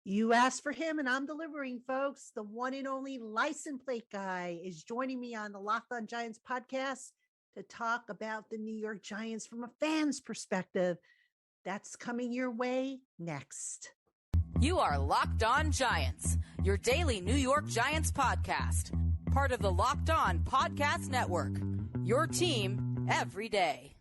You asked for him, and I'm delivering, folks. The one and only license plate guy is joining me on the Locked On Giants podcast to talk about the New York Giants from a fan's perspective. That's coming your way next. You are Locked On Giants, your daily New York Giants podcast, part of the Locked On Podcast Network, your team every day.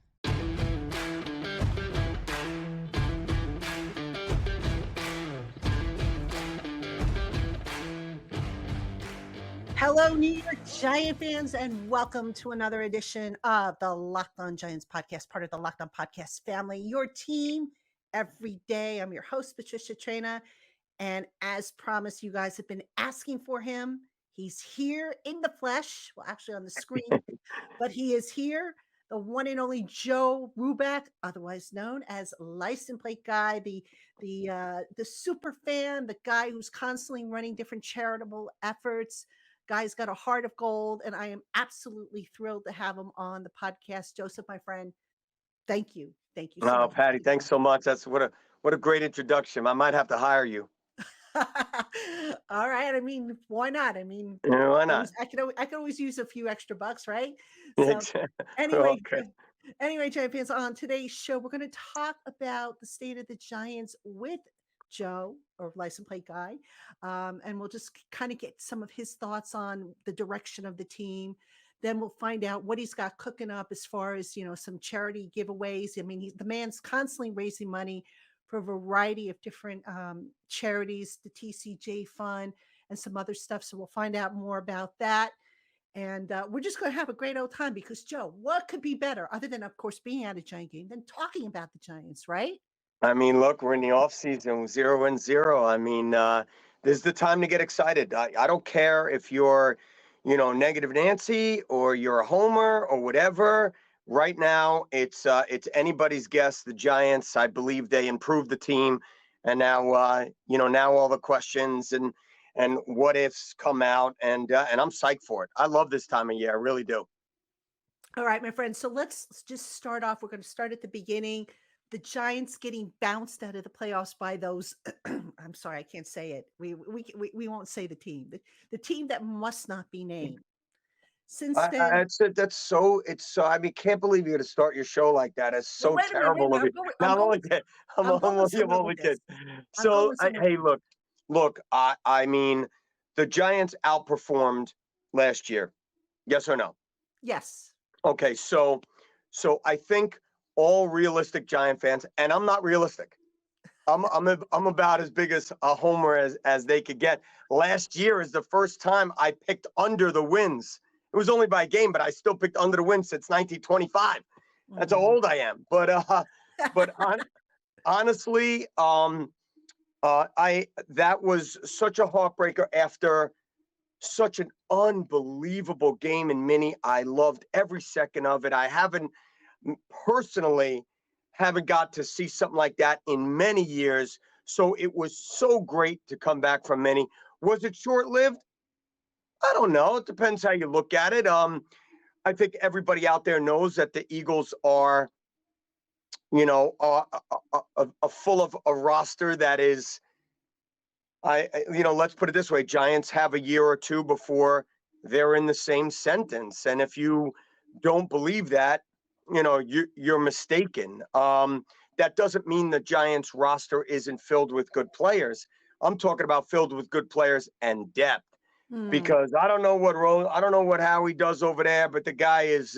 Hello, New York Giant fans, and welcome to another edition of the Locked On Giants podcast, part of the Locked On Podcast family, your team every day. I'm your host, Patricia Traina, and as promised, you guys have been asking for him. He's here in the flesh, well, actually on the screen, but he is here, the one and only Joe Ruback, otherwise known as License Plate Guy, the super fan, the guy who's constantly running different charitable efforts. Guy's got a heart of gold, and I am absolutely thrilled to have him on the podcast. Joseph, my friend, thank you. Thank you so much. Patty, thanks so much. That's what a great introduction. I might have to hire you. All right. I mean, why not? I mean, yeah, why not? I could always use a few extra bucks, right? So anyway, anyway, Giant fans, on today's show, we're going to talk about the state of the Giants with Joe, or License Plate Guy, and we'll just kind of get some of his thoughts on the direction of the team. Then we'll find out what he's got cooking up as far as, some charity giveaways. I mean, the man's constantly raising money for a variety of different charities, the TCJ Fund and some other stuff. So we'll find out more about that. And we're just going to have a great old time because, Joe, what could be better other than, of course, being at a Giant game than talking about the Giants, right? I mean, look, we're in the off season, 0-0. I mean, this is the time to get excited. I don't care if you're, negative Nancy or you're a homer or whatever. Right now, it's anybody's guess. The Giants, I believe, they improved the team, and now, now all the questions and what ifs come out, and I'm psyched for it. I love this time of year, I really do. All right, my friend. So let's just start off. We're going to start at the beginning. The Giants getting bounced out of the playoffs by those. I'm sorry, I can't say it. We won't say the team. The team that must not be named. Since then, that's so. It's so. I mean, can't believe you're going to start your show like that. It's so terrible of you. I'm only kidding. I'm only kidding. So, hey, look. I mean, the Giants outperformed last year. Yes or no? Yes. Okay, so I think all realistic Giant fans, and I'm not realistic. I'm about as big as a homer as they could get. Last year is the first time I picked under the wins. It was only by a game, but I still picked under the wins since 1925. That's how old I am. But honestly, that was such a heartbreaker after such an unbelievable game in Mini. I loved every second of it. I haven't got to see something like that in many years. So it was so great to come back from Mini. Was it short-lived? I don't know. It depends how you look at it. I think everybody out there knows that the Eagles are, full of a roster that is, let's put it this way. Giants have a year or two before they're in the same sentence. And if you don't believe that, you're mistaken. That doesn't mean the Giants roster isn't filled with good players. I'm talking about filled with good players and depth. Because I don't know what Howie does over there, but the guy's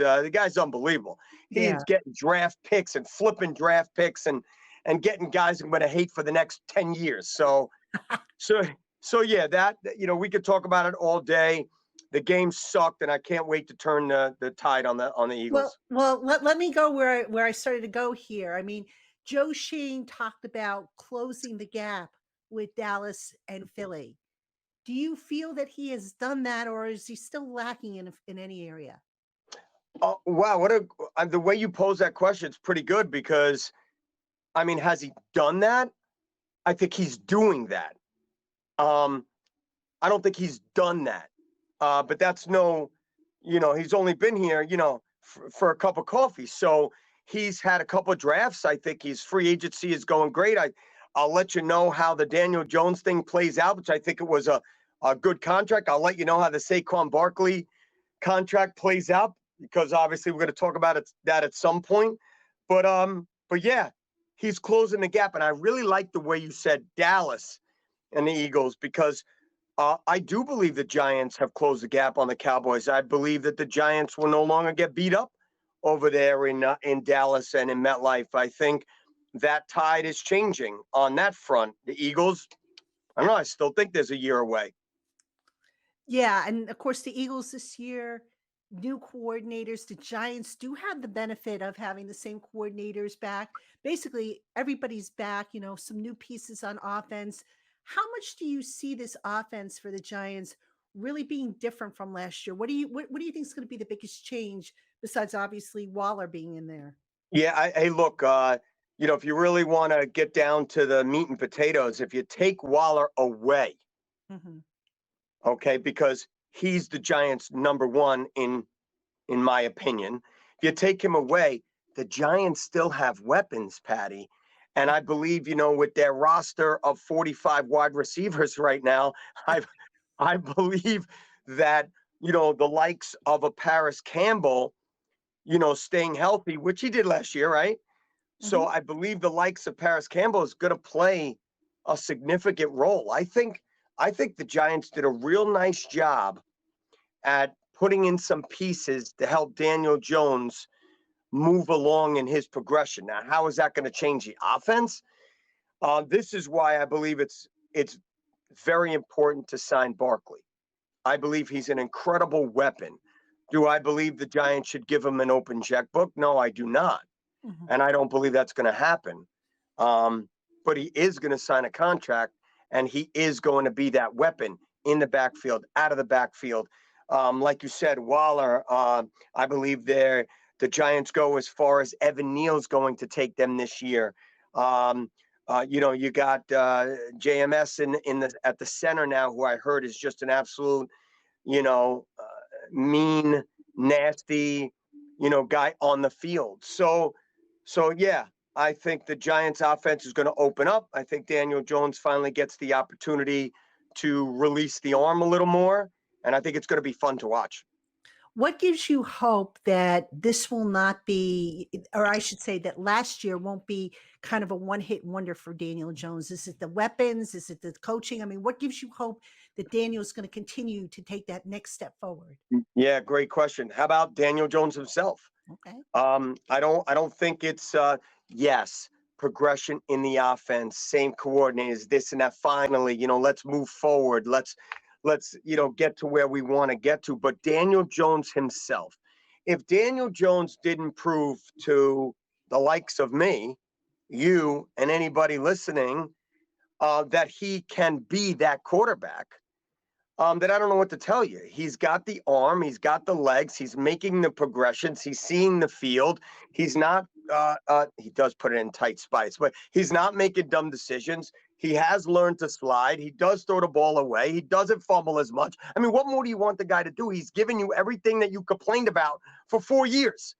unbelievable. He's getting draft picks and flipping draft picks and getting guys I'm going to hate for the next 10 years. So yeah, that we could talk about it all day. The game sucked, and I can't wait to turn the tide on the Eagles. Well, let me go where I started to go here. I mean, Joe Shane talked about closing the gap with Dallas and Philly. Do you feel that he has done that, or is he still lacking in any area? Wow, the way you pose that question is pretty good because, I mean, has he done that? I think he's doing that. I don't think he's done that. But that's he's only been here, for a cup of coffee. So he's had a couple of drafts. I think his free agency is going great. I'll let you know how the Daniel Jones thing plays out, which I think it was a good contract. I'll let you know how the Saquon Barkley contract plays out, because obviously we're going to talk about that at some point. But yeah, he's closing the gap. And I really like the way you said Dallas and the Eagles, because I do believe the Giants have closed the gap on the Cowboys. I believe that the Giants will no longer get beat up over there in Dallas and in MetLife. I think that tide is changing on that front. The Eagles, I don't know, I still think there's a year away. Yeah, and of course the Eagles this year, new coordinators. The Giants do have the benefit of having the same coordinators back. Basically, everybody's back, some new pieces on offense. How much do you see this offense for the Giants really being different from last year? What do you think is going to be the biggest change besides obviously Waller being in there? Yeah, hey, look, if you really want to get down to the meat and potatoes, if you take Waller away, okay, because he's the Giants' number one in my opinion. If you take him away, the Giants still have weapons, Patty. And I believe, with their roster of 45 wide receivers right now, I believe that, the likes of a Paris Campbell, staying healthy, which he did last year, right? So I believe the likes of Paris Campbell is going to play a significant role. I think the Giants did a real nice job at putting in some pieces to help Daniel Jones move along in his progression. Now, how is that going to change the offense? This is why I believe it's very important to sign Barkley. I believe he's an incredible weapon. Do I believe the Giants should give him an open checkbook? No, I do not. And I don't believe that's going to happen. But he is going to sign a contract, and he is going to be that weapon in the backfield, out of the backfield. Like you said, Waller, I believe the Giants go as far as Evan Neal's going to take them this year. You got JMS at the center now, who I heard is just an absolute, mean, nasty, guy on the field. So yeah, I think the Giants offense is going to open up. I think Daniel Jones finally gets the opportunity to release the arm a little more. And I think it's going to be fun to watch. What gives you hope that this will not be, or I should say that last year won't be kind of a one-hit wonder for Daniel Jones? Is it the weapons? Is it the coaching? I mean, what gives you hope that Daniel's going to continue to take that next step forward? Yeah, great question. How about Daniel Jones himself? Okay. I don't think it's yes, progression in the offense, same coordinators, this and that. Finally, let's move forward. Let's get to where we want to get to. But Daniel Jones himself, if Daniel Jones didn't prove to the likes of me, you, and anybody listening, that he can be that quarterback, then I don't know what to tell you. He's got the arm, he's got the legs, he's making the progressions, he's seeing the field. He's not, he does put it in tight spots, but he's not making dumb decisions. He has learned to slide. He does throw the ball away. He doesn't fumble as much. I mean, what more do you want the guy to do? He's given you everything that you complained about for 4 years.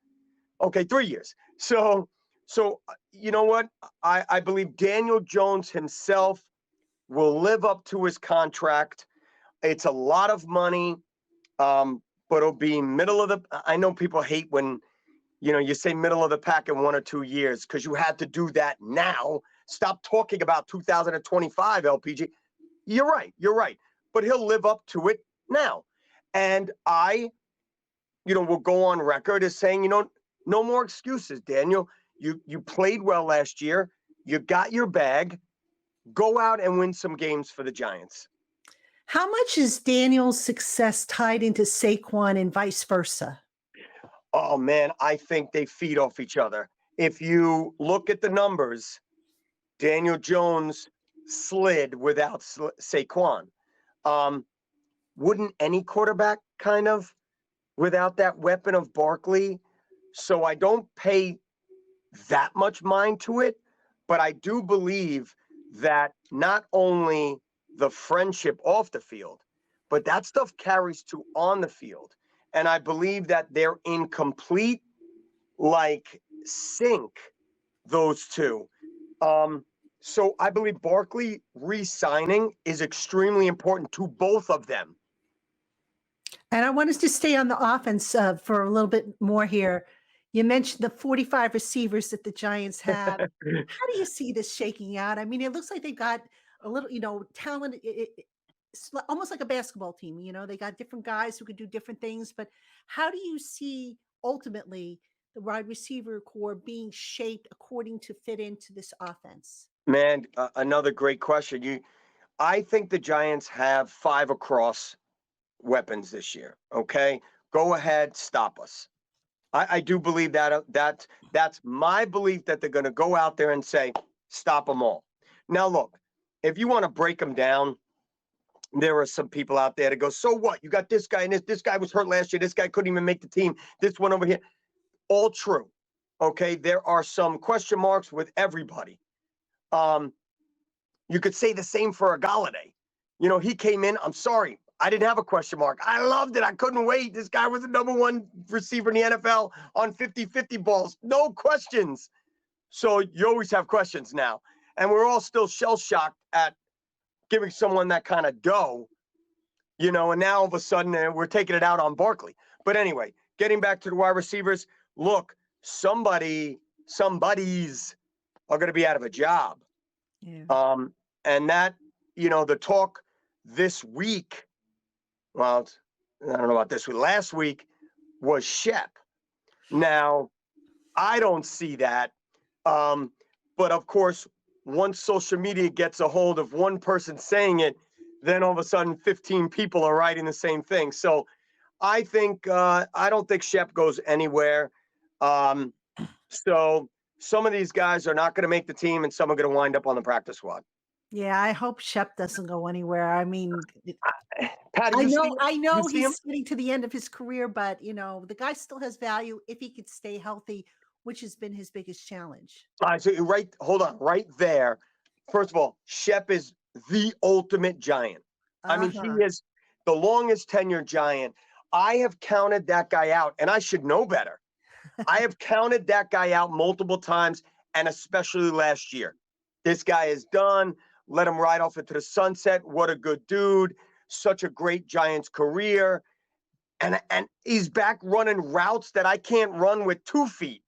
Okay, 3 years. So you know what? I believe Daniel Jones himself will live up to his contract. It's a lot of money, but it'll be middle of the. I know people hate when, you say middle of the pack in 1 or 2 years, because you had to do that now. Stop talking about 2025, LPG. You're right. But he'll live up to it now. And I, will go on record as saying, no more excuses, Daniel. You played well last year. You got your bag. Go out and win some games for the Giants. How much is Daniel's success tied into Saquon and vice versa? Oh, man, I think they feed off each other. If you look at the numbers, Daniel Jones slid without Saquon. Wouldn't any quarterback kind of without that weapon of Barkley? So I don't pay that much mind to it, but I do believe that not only the friendship off the field, but that stuff carries to on the field. And I believe that they're in complete, sync, those two. So I believe Barkley re-signing is extremely important to both of them. And I want us to stay on the offense for a little bit more here. You mentioned the 45 receivers that the Giants have. How do you see this shaking out? I mean, it looks like they've got a little, talent. It's almost like a basketball team. They got different guys who can do different things. But how do you see ultimately the wide receiver core being shaped according to fit into this offense? Man, another great question. I think the Giants have 5 across weapons this year. Okay, go ahead, stop us. I do believe that's my belief that they're going to go out there and say, stop them all. Now, look, if you want to break them down, there are some people out there that go, so what? You got this guy and this guy was hurt last year. This guy couldn't even make the team. This one over here. All true. Okay, there are some question marks with everybody. You could say the same for Galladay. He came in. I'm sorry. I didn't have a question mark. I loved it. I couldn't wait. This guy was the number 1 receiver in the NFL on 50-50 balls. No questions. So you always have questions now. And we're all still shell-shocked at giving someone that kind of dough, and now all of a sudden we're taking it out on Barkley. But anyway, getting back to the wide receivers, look, somebody's are going to be out of a job. Yeah. And that, the talk this week, well, I don't know about this week, last week was Shep. Now, I don't see that. But of course, once social media gets a hold of one person saying it, then all of a sudden 15 people are writing the same thing. So I don't think Shep goes anywhere. So some of these guys are not going to make the team and some are going to wind up on the practice squad. Yeah, I hope Shep doesn't go anywhere. I mean, Patty, I know he's getting to the end of his career, but the guy still has value if he could stay healthy, which has been his biggest challenge. All right, so hold on, right there. First of all, Shep is the ultimate Giant. I mean, he is the longest tenured Giant. I have counted that guy out, and I should know better. I have counted that guy out multiple times, and especially last year. This guy is done. Let him ride off into the sunset. What a good dude. Such a great Giants career. And he's back running routes that I can't run with 2 feet,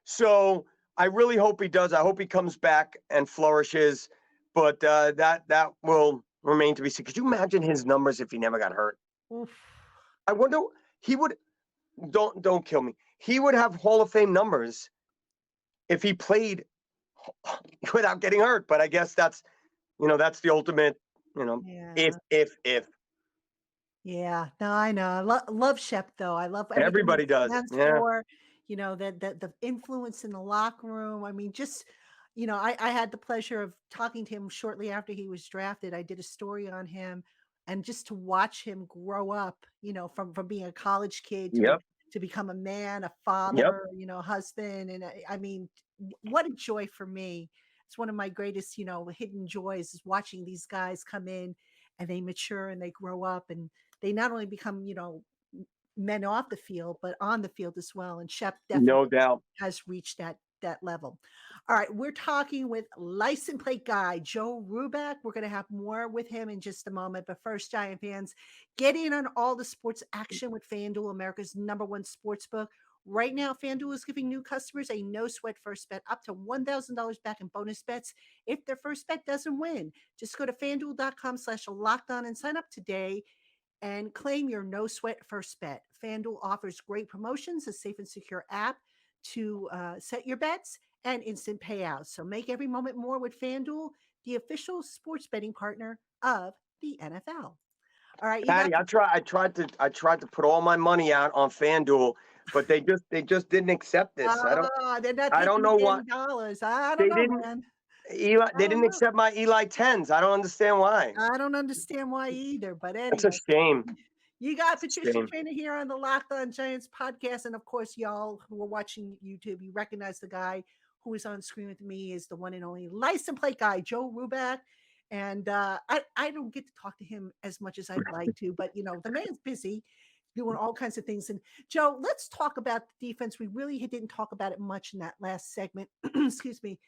So I really hope he does. I hope he comes back and flourishes. But that will remain to be seen. Could you imagine his numbers if he never got hurt? Oof. I wonder he would. Don't kill me. He would have Hall of Fame numbers if he played without getting hurt. But I guess that's the ultimate, Yeah. if. Yeah, no, I know. Love Shep though. I love everything Everybody he does. stands Yeah. for. The influence in the locker room. I mean, just I had the pleasure of talking to him shortly after he was drafted. I did a story on him, and just to watch him grow up, from being a college kid Yep. to become a man, a Yep. father, husband, and I mean, what a joy for me. It's one of my greatest, hidden joys is watching these guys come in and they mature and they grow up and they not only become, men off the field, but on the field as well. And Shep definitely No doubt. has reached that level. All right, we're talking with license plate guy Joe Rubeck. We're going to have more with him in just a moment. But first, Giant fans, get in on all the sports action with FanDuel, America's #1 sports book. Right now, FanDuel is giving new customers a no-sweat first bet up to $1,000 back in bonus bets if their first bet doesn't win. Just go to FanDuel.com/lockedon and sign up today and claim your no sweat first bet. FanDuel offers great promotions, a safe and secure app to set your bets, and instant payouts. So make every moment more with FanDuel, the official sports betting partner of the NFL. All right, Patty, I tried to put all my money out on FanDuel, but they just didn't accept this. They're not I don't taking know the why. $80. I They don't know, didn't. man. They didn't accept my Eli 10s. I don't understand why. I don't understand why either. But It's a anyway, shame. you got It's a Patricia shame. Trainer here on the Locked On Giants podcast. And of course, y'all who are watching YouTube, you recognize the guy who is on screen with me is the one and only license plate guy, Joe Rubeck. And I don't get to talk to him as much as I'd like to, but the man's busy doing all kinds of things. And Joe, let's talk about the defense. We really didn't talk about it much in that last segment. Excuse me.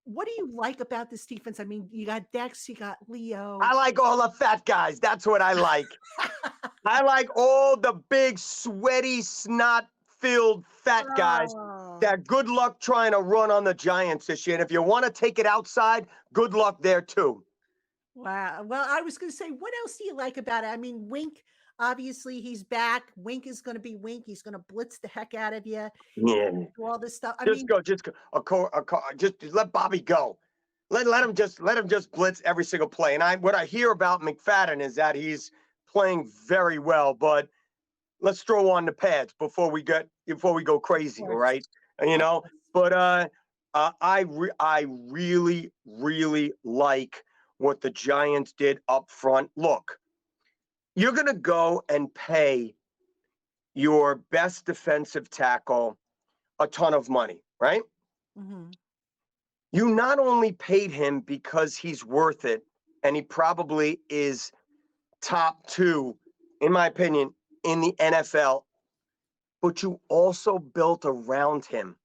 what do you like about this defense? I mean, you got Dex, you got Leo. I like all the fat guys. That's what I like. I like all the big, sweaty, snot-filled fat guys that good luck trying to run on the Giants this year. And if you want to take it outside, good luck there too. Wow. Well, I was going to say, what else do you like about it? I mean, Wink, obviously he's back. Wink is going to be Wink. He's going to blitz the heck out of you. Yeah. Do all this stuff. Just go. Just let Bobby go. Let him just blitz every single play. And what I hear about McFadden is that he's playing very well, but let's throw on the pads before we go crazy, all right? You know, but I really like what the Giants did up front. Look, you're going to go and pay your best defensive tackle a ton of money, right? Mm-hmm. You not only paid him because he's worth it, and he probably is top 2, in my opinion, in the NFL, but you also built around him.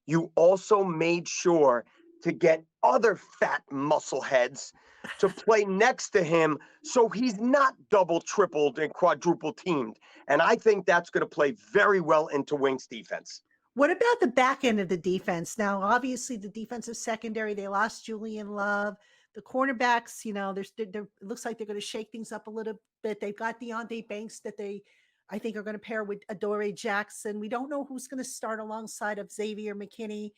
You also made sure to get other fat muscle heads to play next to him so he's not double, tripled, and quadruple teamed. And I think that's going to play very well into Wink's defense. What about the back end of the defense? Now, obviously, the defensive secondary, they lost Julian Love. The cornerbacks, you know, it looks like they're going to shake things up a little bit. They've got Deonte Banks that I think, are going to pair with Adoree Jackson. We don't know who's going to start alongside of Xavier McKinney.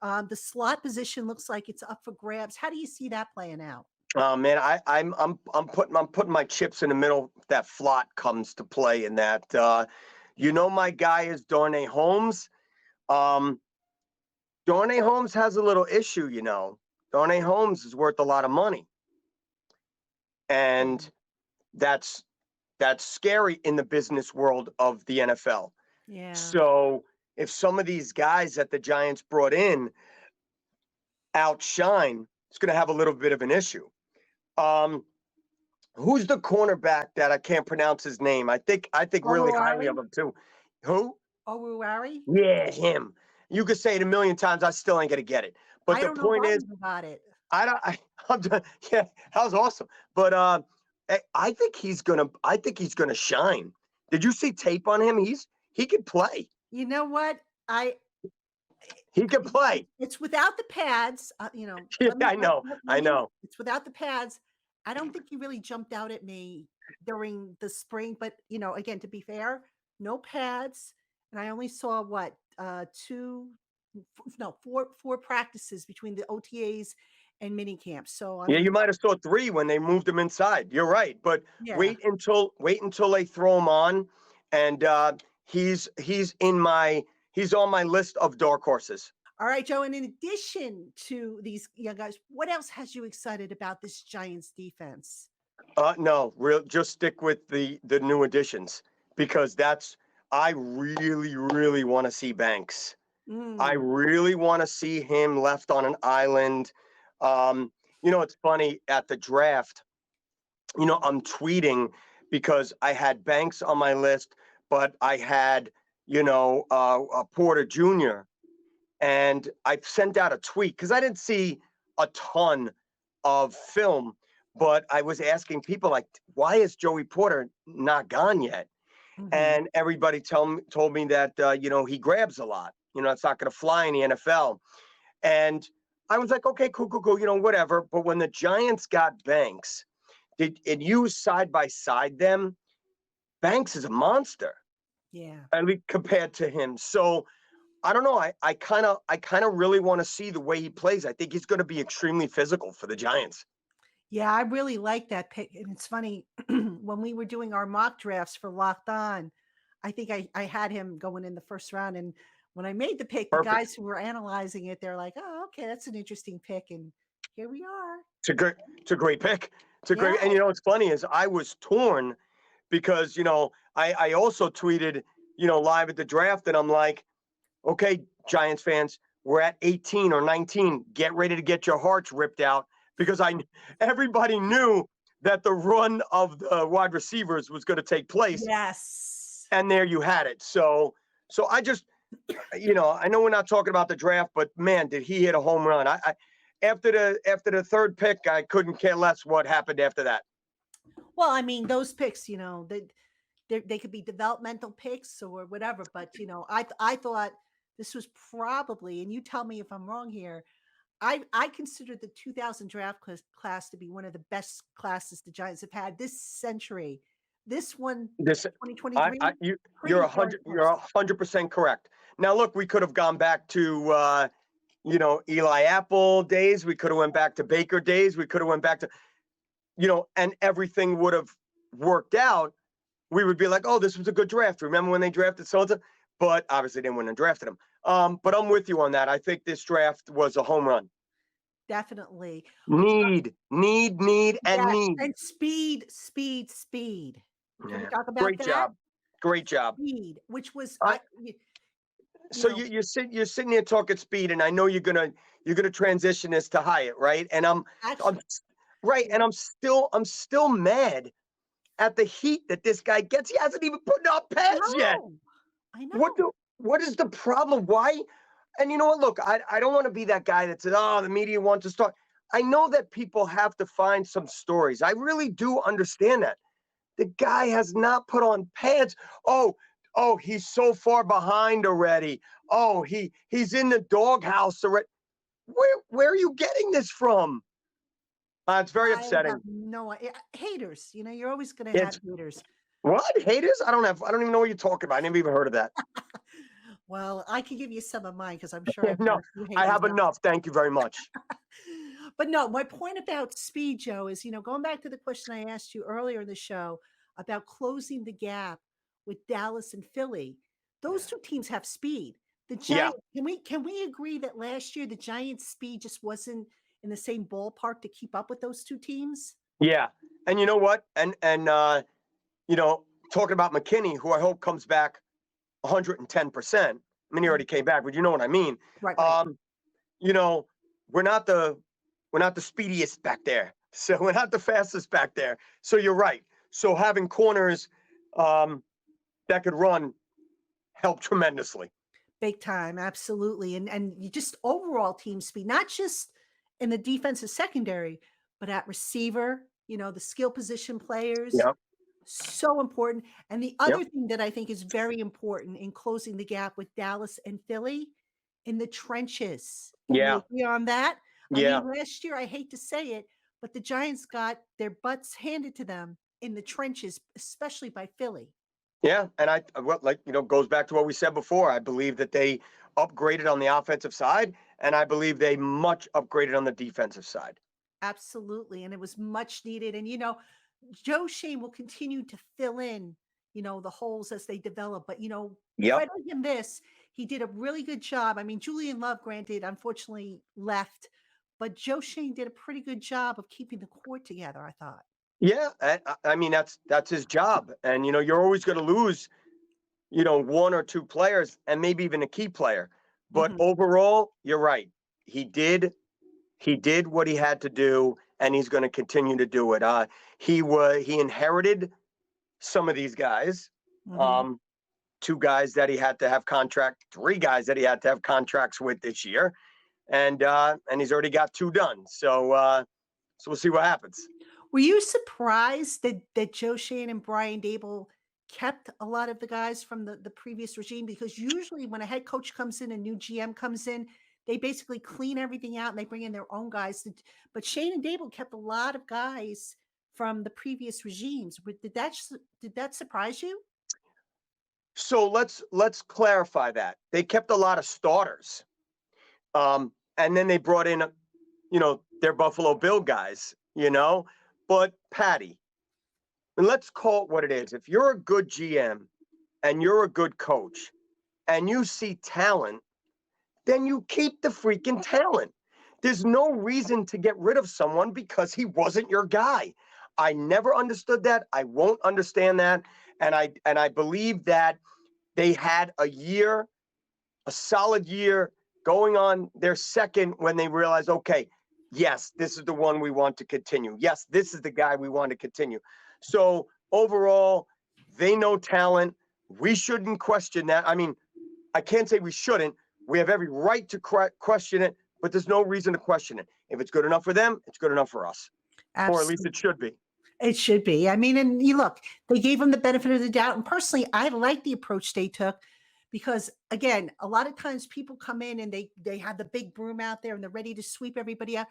The slot position looks like it's up for grabs. How do you see that playing out? Oh man, I'm putting my chips in the middle. That slot comes to play in that. My guy is Darnay Holmes. Darnay Holmes has a little issue, you know. Darnay Holmes is worth a lot of money. And that's scary in the business world of the NFL. Yeah. So if some of these guys that the Giants brought in outshine, it's going to have a little bit of an issue. Who's the cornerback that I can't pronounce his name? I think really highly of him too. Who? Oruwari? Yeah, him. You could say it a million times. I still ain't gonna get it. But the point is, about it. Yeah, that was awesome. But I think he's gonna shine. Did you see tape on him? He could play. You know what? He can play. It's without the pads, Yeah, I know. It's without the pads. I don't think he really jumped out at me during the spring, but again, to be fair, no pads, and I only saw four practices between the OTAs and mini camps. So you might have saw 3 when they moved him inside. You're right, but yeah. wait until they throw him on, and he's on my list of dark horses. All right, Joe. And in addition to these young guys, what else has you excited about this Giants defense? No, just stick with the new additions, because I really want to see Banks. I really want to see him left on an island. It's funny at the draft, I'm tweeting because I had Banks on my list, but I had, Porter Jr. And I sent out a tweet because I didn't see a ton of film, but I was asking people, like, why is Joey Porter not gone yet? Mm-hmm. And everybody told me that, he grabs a lot. It's not going to fly in the NFL. And I was like, okay, cool, whatever. But when the Giants got Banks, and you side by side them, Banks is a monster. Yeah. At least compared to him. So I don't know. I kind of really want to see the way he plays. I think he's going to be extremely physical for the Giants. Yeah, I really like that pick. And it's funny, when we were doing our mock drafts for Locked On, I think I had him going in the first round. And when I made the pick, the guys who were analyzing it, they're like, oh, okay, that's an interesting pick. And here we are. It's a great pick. It's a great, and what's funny is I was torn because, I also tweeted, live at the draft, and I'm like, okay, Giants fans, we're at 18 or 19. Get ready to get your hearts ripped out, because everybody knew that the run of the wide receivers was going to take place. Yes. And there you had it. So I just, I know we're not talking about the draft, but man, did he hit a home run. after the third pick, I couldn't care less what happened after that. Well, I mean, those picks, they could be developmental picks or whatever, but I thought this was probably, and you tell me if I'm wrong here. I consider the 2000 draft class to be one of the best classes the Giants have had this century. This one, This 2023, you're 100% correct. Now, look, we could have gone back to Eli Apple days. We could have went back to Baker days. We could have went back to and everything would have worked out. We would be like, oh, this was a good draft. Remember when they drafted so-and-so? But obviously they wouldn't have drafted him. But I'm with you on that. I think this draft was a home run. Definitely. Need, and Yes, need. and speed. Can we talk about Great that? job. Great job. Speed, which was So you're sitting here talking speed, and I know you're gonna transition this to Hyatt, right? And I'm right, and I'm still mad at the heat that this guy gets. He hasn't even put up pads yet. I know. What is the problem? Why? And you know what? Look, I don't want to be that guy that says, oh, the media wants to start. I know that people have to find some stories. I really do understand that. The guy has not put on pads. Oh, he's so far behind already. Oh, he's in the doghouse already. Where are you getting this from? It's very upsetting. No, haters. You're always going to have haters. What? Haters? I don't even know what you're talking about. I never even heard of that. Well, I can give you some of mine because I'm sure no, I have enough. Thank you very much. But no, my point about speed, Joe, is going back to the question I asked you earlier in the show about closing the gap with Dallas and Philly. Those two teams have speed. The Giants, can we agree that last year the Giants' speed just wasn't in the same ballpark to keep up with those two teams? Yeah. And you know what? And talking about McKinney, who I hope comes back 110%. I mean, he already came back, but you know what I mean. Right. We're not the speediest back there. So we're not the fastest back there. So you're right. So having corners that could run helped tremendously. Big time, absolutely. And you just overall team speed, not just in the defensive secondary, but at receiver, the skill position players. Yep. So important. And the other thing that I think is very important in closing the gap with Dallas and Philly in the trenches. Can you agree on that? I mean, last year, I hate to say it, but the Giants got their butts handed to them in the trenches, especially by Philly. Yeah, and goes back to what we said before. I believe that they upgraded on the offensive side, and I believe they much upgraded on the defensive side. Absolutely, and it was much needed. And Joe Schoen will continue to fill in, the holes as they develop. But credit him this, he did a really good job. I mean, Julian Love, granted, unfortunately left, but Joe Schoen did a pretty good job of keeping the court together, I thought. Yeah, I mean that's his job, and you're always going to lose, one or two players, and maybe even a key player. But overall, you're right. He did what he had to do, and he's going to continue to do it. He inherited some of these guys, 2 guys that he had to have 3 guys that he had to have contracts with this year, and he's already got 2 done. So we'll see what happens. Were you surprised that Joe Schoen and Brian Daboll kept a lot of the guys from the previous regime? Because usually when a head coach comes in, a new GM comes in, they basically clean everything out and they bring in their own guys. But Schoen and Daboll kept a lot of guys from the previous regimes. Did that surprise you? So let's clarify that. They kept a lot of starters. And then they brought in, their Buffalo Bill guys, But Patty, and let's call it what it is. If you're a good GM and you're a good coach and you see talent, then you keep the freaking talent. There's no reason to get rid of someone because he wasn't your guy. I never understood that. I won't understand that. And I believe that they had a solid year going on their second when they realized, okay, yes, this is the one we want to continue. Yes, this is the guy we want to continue. So overall, they know talent. We shouldn't question that. I mean, I can't say we shouldn't. We have every right to question it, but there's no reason to question it. If it's good enough for them, it's good enough for us. Absolutely. Or at least it should be. It should be. I mean, and you look, they gave them the benefit of the doubt. And personally, I like the approach they took because, again, a lot of times people come in and they have the big broom out there and they're ready to sweep everybody out.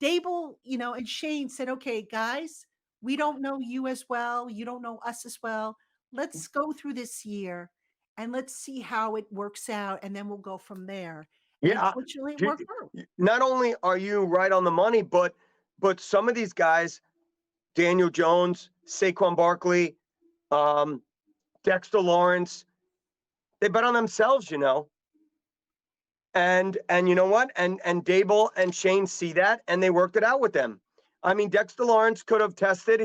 Dable, and Shane said, okay, guys, we don't know you as well. You don't know us as well. Let's go through this year and let's see how it works out. And then we'll go from there. And unfortunately, it worked out. Not only are you right on the money, but some of these guys, Daniel Jones, Saquon Barkley, Dexter Lawrence, they bet on themselves, And you know what? And Dable and Shane see that, and they worked it out with them. I mean, Dexter Lawrence could have tested.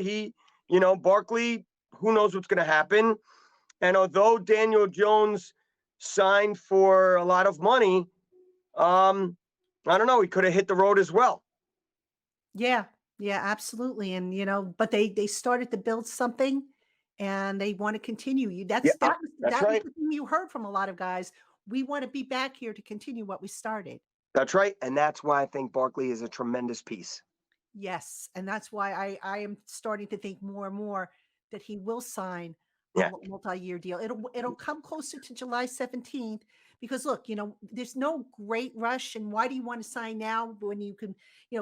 Barkley, who knows what's going to happen. And although Daniel Jones signed for a lot of money, I don't know, he could have hit the road as well. Yeah, absolutely. And, but they started to build something and they want to continue. That was the thing you heard from a lot of guys. We want to be back here to continue what we started. That's right. And that's why I think Barkley is a tremendous piece. Yes. And that's why I am starting to think more and more that he will sign a multi-year deal. It'll come closer to July 17th because look, there's no great rush. And why do you want to sign now when you can,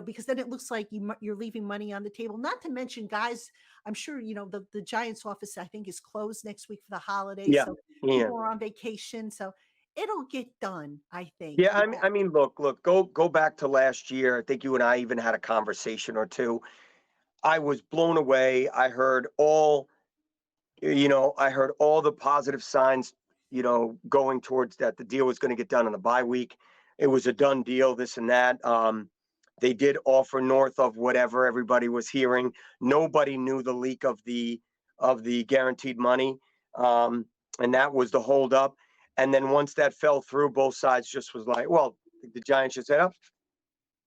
because then it looks like you're leaving money on the table. Not to mention, guys, I'm sure, the Giants office, I think, is closed next week for the holidays. Yeah. So people are on vacation. So it'll get done, I think. Yeah, I mean, look, go back to last year. I think you and I even had a conversation or two. I was blown away. I heard all the positive signs, going towards that the deal was going to get done in the bye week. It was a done deal, this and that. They did offer north of whatever everybody was hearing. Nobody knew the leak of the guaranteed money, and that was the holdup. And then once that fell through, both sides just was like, well, the Giants just said,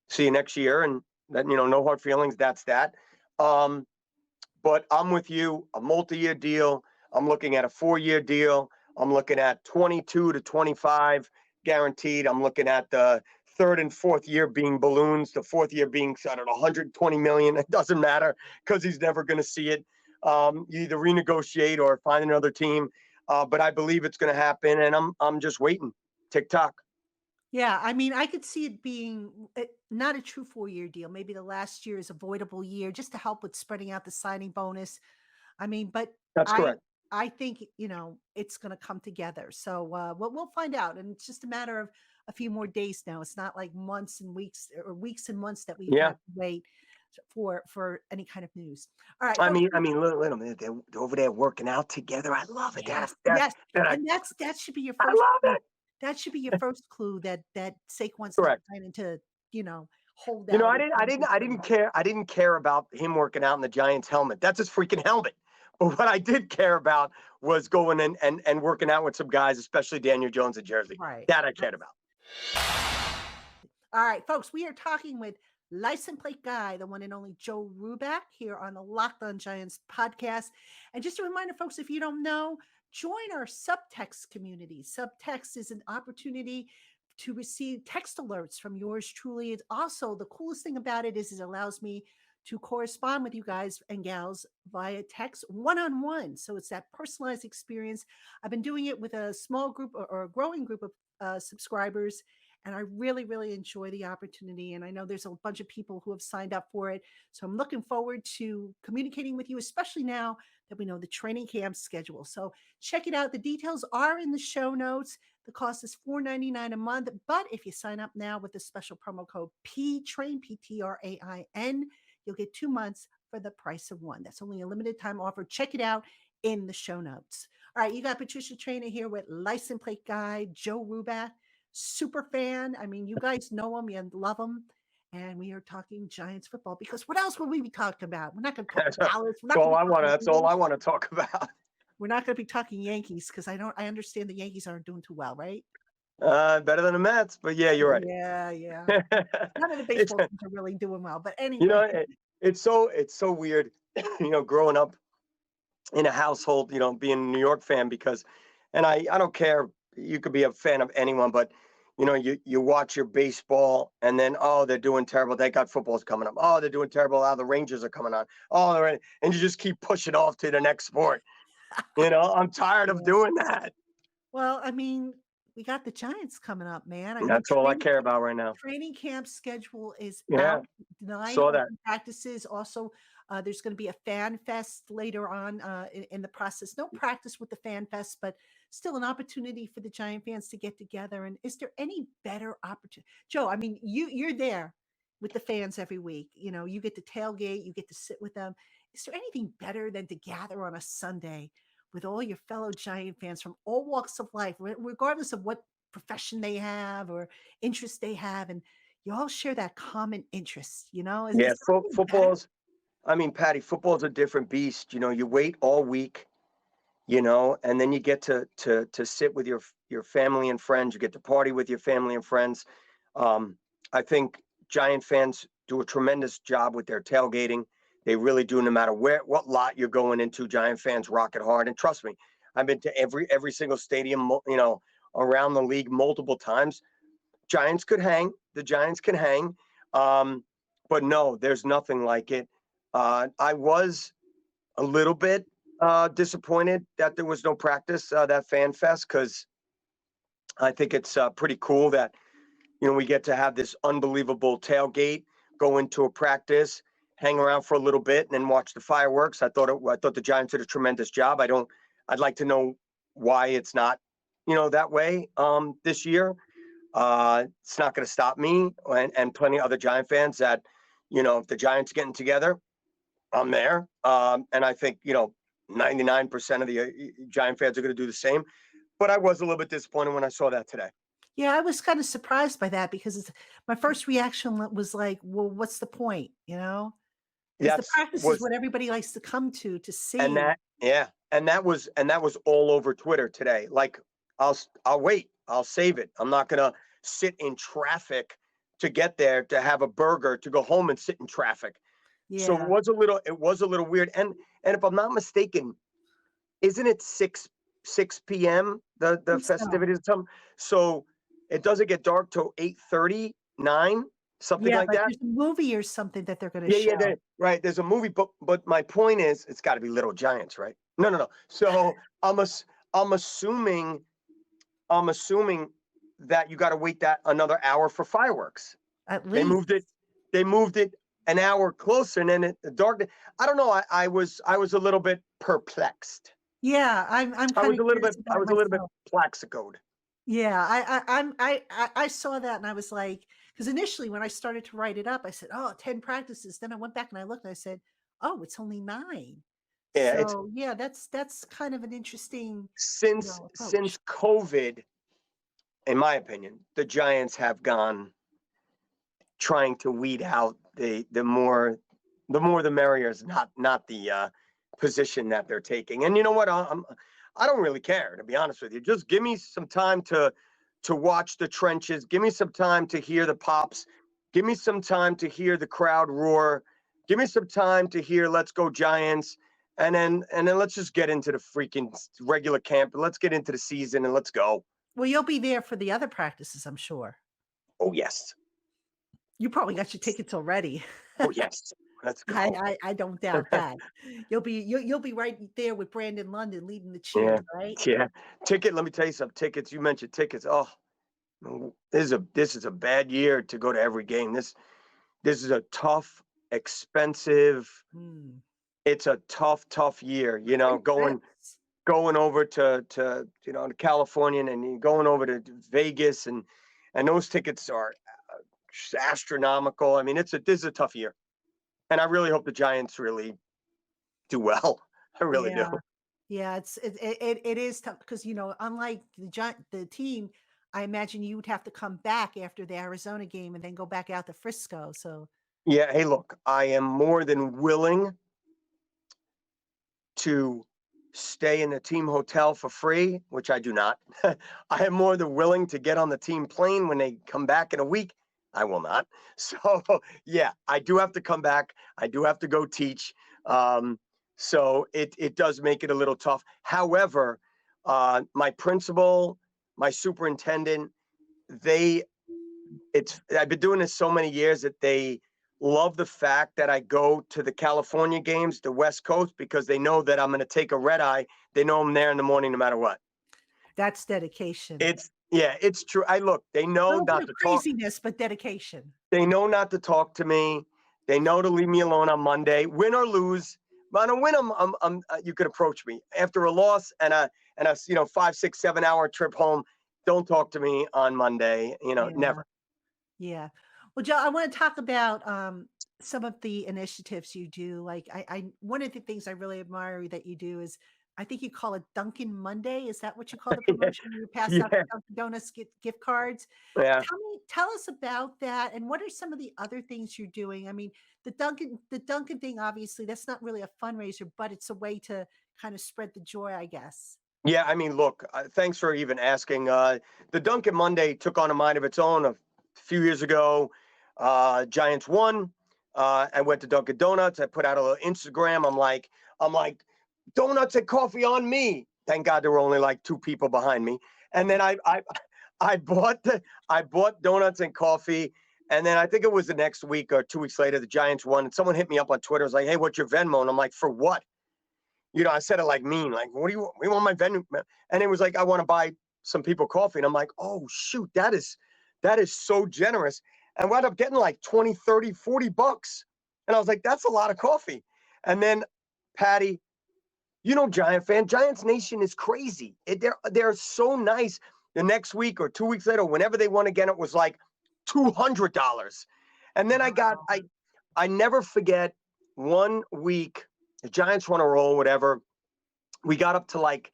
see you next year. And then, no hard feelings. That's that. But I'm with you, a multi-year deal. I'm looking at a 4-year deal. I'm looking at 22 to 25 guaranteed. I'm looking at the 3rd and 4th year being balloons, the 4th year being, I don't know, 120 million. It doesn't matter because he's never going to see it. You either renegotiate or find another team. But I believe it's going to happen, and I'm just waiting. Tick-tock. Yeah, I mean, I could see it being not a true 4-year deal. Maybe the last year is avoidable year just to help with spreading out the signing bonus. I mean, but that's correct. I think, it's going to come together. So we'll find out. And it's just a matter of a few more days now. It's not like months and weeks or weeks and months that we have to wait for any kind of news. All right. I mean, let them. They're over there working out together. I love it. Yes. And that should be your first. I love it. That should be your first clue that Saquon's correct. Not planning to, hold out. I didn't care. I didn't care about him working out in the Giants helmet. That's his freaking helmet. But what I did care about was going in and working out with some guys, especially Daniel Jones in Jersey. Right. That I cared about. All right, folks, we are talking with license plate guy, the one and only Joe Ruback here on the Locked On Giants podcast. And just a reminder, folks, if you don't know, join our subtext community. Subtext is an opportunity to receive text alerts from yours truly. It's also the coolest thing about it is it allows me to correspond with you guys and gals via text one-on-one. So it's that personalized experience. I've been doing it with a small group or a growing group of subscribers. And I really, really enjoy the opportunity. And I know there's a bunch of people who have signed up for it. So I'm looking forward to communicating with you, especially now that we know the training camp schedule. So check it out. The details are in the show notes. The cost is $4.99 a month. But if you sign up now with the special promo code PTRAIN, PTRAIN, you'll get 2 months for the price of one. That's only a limited time offer. Check it out in the show notes. All right, you got Patricia Trainer here with license plate guy Joe Ruback. Super fan. I mean, you guys know him, you love him. And we are talking Giants football because what else will we be talking about? We're not going to talk Dallas. That's all I want to talk about. We're not going to be talking Yankees because I understand the Yankees aren't doing too well, right? Better than the Mets, but yeah, you're right. Yeah. None of the baseball teams are really doing well, but anyway. It's so weird, growing up in a household, being a New York fan and I don't care. You could be a fan of anyone, but, you watch your baseball and then, oh, they're doing terrible. They got footballs coming up. Oh, they're doing terrible. Oh, the Rangers are coming on. Oh, they're in. And you just keep pushing off to the next sport. I'm tired of doing that. Well, I mean, we got the Giants coming up, man. I mean, That's all I care about right now. training camp schedule is Yeah, out. 9 saw that. open practices. Also, there's going to be a fan fest later on in the process. No practice with the fan fest, but still an opportunity for the Giant fans to get together. And is there any better opportunity, Joe? I mean, you're there with the fans every week. You get to tailgate, you get to sit with them. Is there anything better than to gather on a Sunday with all your fellow Giant fans from all walks of life, regardless of what profession they have or interest they have, and you all share that common interest, Is Yeah, there anything better? football's. I mean, Patty, football's a different beast. You wait all week, and then you get to sit with your family and friends. You get to party with your family and friends. I think Giant fans do a tremendous job with their tailgating. They really do. No matter what lot you're going into, Giant fans rock it hard. And trust me, I've been to every single stadium, around the league multiple times. Giants could hang. The Giants can hang. But no, there's nothing like it. I was a little bit disappointed that there was no practice, that fan fest, because I think it's pretty cool that, we get to have this unbelievable tailgate, go into a practice, hang around for a little bit, and then watch the fireworks. I thought the Giants did a tremendous job. I'd like to know why it's not, that way this year. It's not going to stop me and plenty of other Giant fans that, if the Giants getting together, I'm there. And I think, 99% of the Giant fans are going to do the same. But I was a little bit disappointed when I saw that today. Yeah, I was kind of surprised by that because my first reaction was like, well, what's the point? Because the practice is what everybody likes to come to see. And that was all over Twitter today. Like, I'll wait. I'll save it. I'm not gonna sit in traffic to get there to have a burger to go home and sit in traffic. Yeah. So it was a little weird. And if I'm not mistaken, isn't it 6 p.m. the festivities? So it doesn't get dark till 8:30, 9, something like that. There's a movie or something that they're going to show. Yeah, right. There's a movie, but my point is, it's got to be Little Giants, right? No. So I'm assuming that you got to wait that another hour for fireworks. At least They moved it an hour closer, and then the dark. I don't know. I was a little bit perplexed. Yeah, I'm. I was a little bit plaxicoed. Yeah, I saw that and I was like, because initially when I started to write it up, I said, oh, 10 practices. Then I went back and I looked and I said, oh, it's only 9. Yeah, so yeah, that's kind of an interesting since COVID, in my opinion, the Giants have gone trying to weed out the more the merrier is not the position that they're taking. And you know what? I don't really care, to be honest with you. Just give me some time to watch the trenches. Give me some time to hear the pops. Give me some time to hear the crowd roar. Give me some time to hear "Let's Go Giants," and then let's just get into the freaking regular camp. Let's get into the season and let's go. Well, you'll be there for the other practices, I'm sure. Oh yes. You probably got your tickets already. Oh yes. Let's go. I don't doubt that. You'll be right there with Brandon London leading the cheers, right? Yeah. Let me tell you something. Tickets. You mentioned tickets. Oh, this is a bad year to go to every game. This is a tough, expensive. It's a tough year. Going over to California and going over to Vegas and those tickets are astronomical. I mean, this is a tough year. And I really hope the Giants really do well. I really do. Yeah, it is tough because unlike the team, I imagine you would have to come back after the Arizona game and then go back out to Frisco. So yeah, hey, look, I am more than willing to stay in the team hotel for free, which I do not. I am more than willing to get on the team plane when they come back in a week. I will not. So yeah, I do have to come back. I do have to go teach. So it does make it a little tough. However, my principal, my superintendent, I've been doing this so many years that they love the fact that I go to the California games, the West Coast, because they know that I'm going to take a red eye. They know I'm there in the morning no matter what. That's dedication. It's true. They know not to talk. Craziness, but dedication. They know not to talk to me. They know to leave me alone on Monday, win or lose. But on a win, you could approach me. After a loss and a 5, 6, 7 hour trip home, don't talk to me on Monday. Never. Yeah. Well, Joe, I want to talk about some of the initiatives you do. Like one of the things I really admire that you do is, I think you call it Dunkin' Monday. Is that what you call the promotion? You pass out the Dunkin' Donuts gift cards. Yeah. Tell us about that, and what are some of the other things you're doing? I mean, the Dunkin' thing, obviously, that's not really a fundraiser, but it's a way to kind of spread the joy, I guess. Yeah, I mean, look, thanks for even asking. The Dunkin' Monday took on a mind of its own a few years ago. Giants won. I went to Dunkin' Donuts. I put out a little Instagram. I'm like, donuts and coffee on me. Thank God there were only like 2 people behind me. And then I bought donuts and coffee. And then I think it was the next week or 2 weeks later, the Giants won. And someone hit me up on Twitter. It was like, hey, what's your Venmo? And I'm like, for what? I said it like mean, like, what do you want my Venmo? And it was like, I want to buy some people coffee. And I'm like, oh, shoot, that is so generous. And wound up getting like 20, 30, 40 bucks. And I was like, that's a lot of coffee. And then Patty, Giant fan, Giants Nation is crazy. They're so nice. The next week or 2 weeks later, whenever they won again, it was like $200. And then I never forget one week, the Giants won a roll, whatever. We got up to like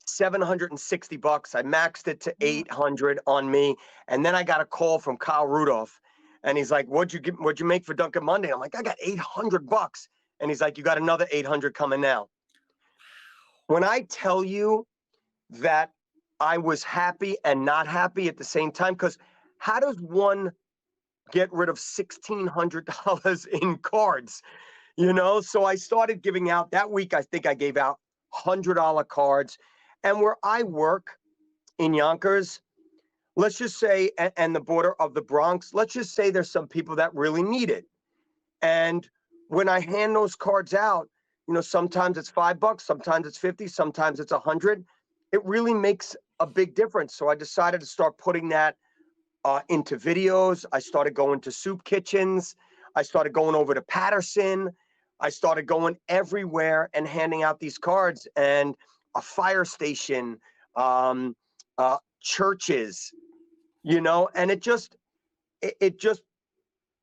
$760. I maxed it to 800 on me. And then I got a call from Kyle Rudolph. And he's like, what'd you make for Dunkin' Monday? I'm like, I got $800. And he's like, you got another 800 coming now. When I tell you that I was happy and not happy at the same time, because how does one get rid of $1,600 in cards? So I started giving out that week. I think I gave out $100 cards. And where I work in Yonkers, let's just say, and the border of the Bronx, let's just say there's some people that really need it. And when I hand those cards out, sometimes it's $5, sometimes it's 50, sometimes it's 100. It really makes a big difference. So I decided to start putting that into videos. I started going to soup kitchens. I started going over to Patterson. I started going everywhere and handing out these cards, and a fire station, churches, and it just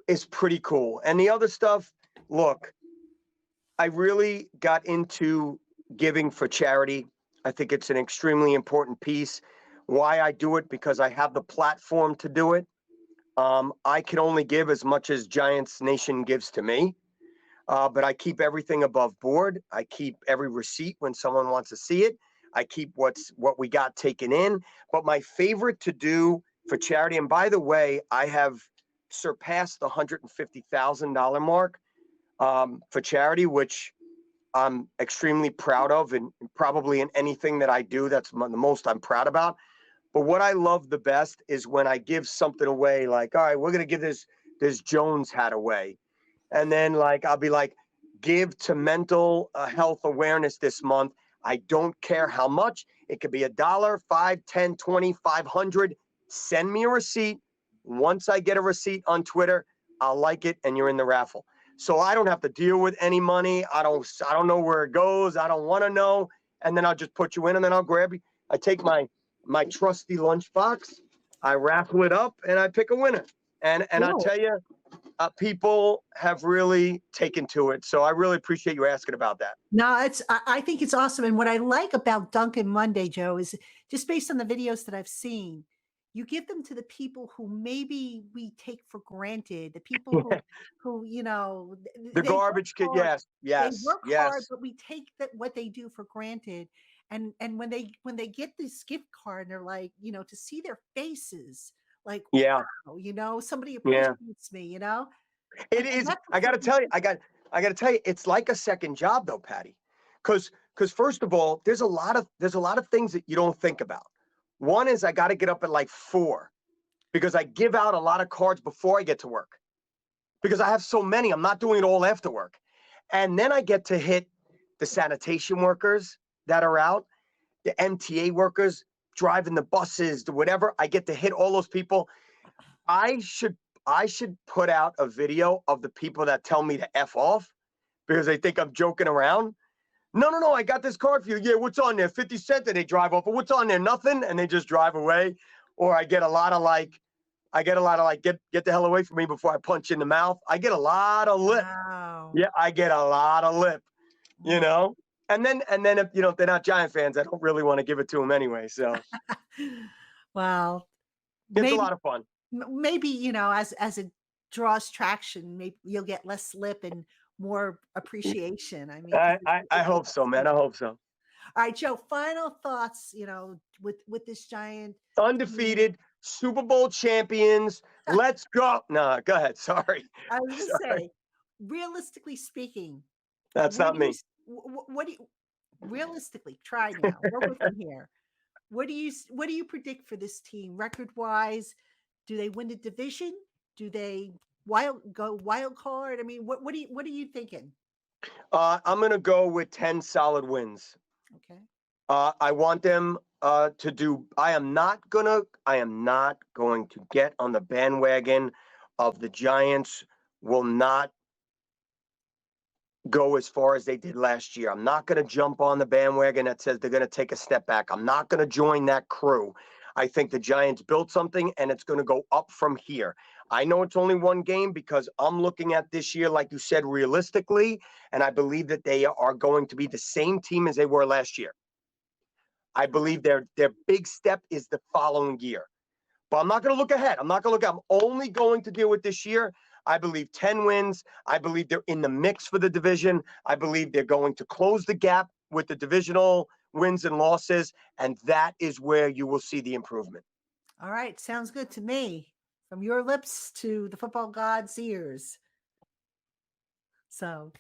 is pretty cool. And the other stuff, look, I really got into giving for charity. I think it's an extremely important piece. Why I do it? Because I have the platform to do it. I can only give as much as Giants Nation gives to me, but I keep everything above board. I keep every receipt when someone wants to see it. I keep what we got taken in. But my favorite to do for charity, and by the way, I have surpassed the $150,000 mark for charity, which I'm extremely proud of, and probably in anything that I do, that's the most I'm proud about. But what I love the best is when I give something away, like, all right, we're going to give this Jones hat away. And then I'll be like, give to mental health awareness this month. I don't care how much. It could be $1, $5, $10, $20, $500. Send me a receipt. Once I get a receipt on Twitter, I'll like it, and you're in the raffle. So I don't have to deal with any money. I don't know where it goes. I don't want to know. And then I'll just put you in, and then I'll grab you. I take my trusty lunchbox, I raffle it up, and I pick a winner. And cool. I'll tell you, people have really taken to it. So I really appreciate you asking about that. No, I think it's awesome. And what I like about Dunkin' Monday, Joe, is just based on the videos that I've seen, you give them to the people who maybe we take for granted, the people who the garbage kid. Yes. They work hard, but we take what they do for granted. And when they get this gift card, they're like, to see their faces, like, wow, somebody appreciates me, It is. I got to tell you, it's like a second job though, Patty, because first of all, there's a lot of things that you don't think about. One is I got to get up at like 4 because I give out a lot of cards before I get to work because I have so many. I'm not doing it all after work. And then I get to hit the sanitation workers that are out, the MTA workers driving the buses, the whatever. I get to hit all those people. I should put out a video of the people that tell me to F off because they think I'm joking around. No, I got this card for you. Yeah, what's on there? 50 cents. And they drive off. What's on there? Nothing. And they just drive away. Or I get a lot of like, get the hell away from me before I punch you in the mouth. I get a lot of lip. Wow. Yeah, I get a lot of lip, you know? And then if, if they're not Giant fans, I don't really want to give it to them anyway. So well, it's a lot of fun. Maybe, as it draws traction, maybe you'll get less lip and more appreciation. I mean, I hope so, man. I hope so. All right, Joe, final thoughts, with this Giant undefeated Super Bowl champions. Let's go. No, go ahead. Sorry. I was going to say, realistically speaking, that's not me. What do you realistically try now? We're with you here. What do you predict for this team record wise? Do they win the division? Do they wild card? I mean, what are you thinking? I'm gonna go with 10 solid wins. Okay. I want them to do. I am not going to get on the bandwagon of the Giants will not go as far as they did last year. I'm not going to jump on the bandwagon that says they're going to take a step back. I'm not going to join that crew. I think the Giants built something and it's going to go up from here. I know it's only one game because I'm looking at this year, like you said, realistically, and I believe that they are going to be the same team as they were last year. I believe their big step is the following year. But I'm not going to look ahead. I'm only going to deal with this year. I believe 10 wins. I believe they're in the mix for the division. I believe they're going to close the gap with the divisional wins and losses, and that is where you will see the improvement. All right. Sounds good to me. From your lips to the football god's ears. So,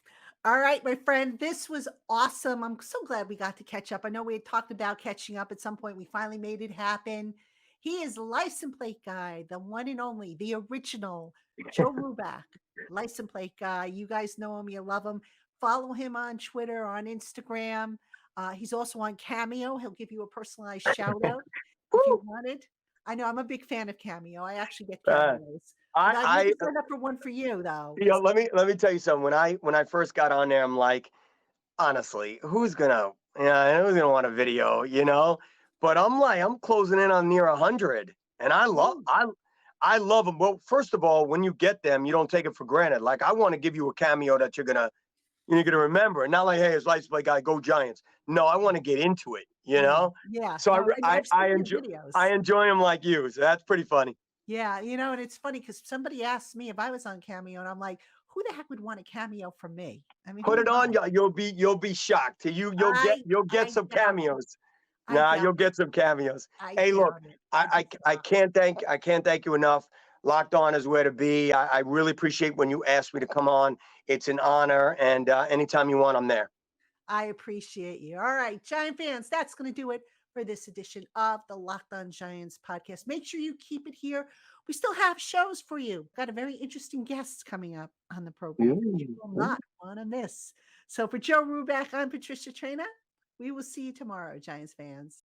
all right, my friend, this was awesome. I'm so glad we got to catch up. I know we had talked about catching up at some point. We finally made it happen. He is license plate guy, the one and only, the original Joe Ruback, license plate guy. You guys know him. You love him. Follow him on Twitter, on Instagram. He's also on Cameo. He'll give you a personalized shout out if you wanted. I know I'm a big fan of Cameo. I actually get cameos. I signed up for one for you though. Let me tell you something. When I first got on there, I'm like, honestly, who's gonna want a video, But I'm closing in on near 100, and I love them. Well, first of all, when you get them, you don't take it for granted. Like I want to give you a cameo that you're gonna remember, and not like, hey, it's license plate guy, go Giants. No, I want to get into it, Yeah. So I enjoy them like you. So that's pretty funny. Yeah, and it's funny because somebody asked me if I was on Cameo, and I'm like, who the heck would want a cameo from me? I mean, put it on. You'll be shocked. You'll get some cameos. You'll get some cameos. Hey, look, I can't thank you enough. Locked On is where to be. I really appreciate when you asked me to come on. It's an honor, and anytime you want, I'm there. I appreciate you. All right, Giant fans, that's going to do it for this edition of the Locked On Giants podcast. Make sure you keep it here. We still have shows for you. Got a very interesting guest coming up on the program. You will not want to miss. So for Joe Ruback, I'm Patricia Traina. We will see you tomorrow, Giants fans.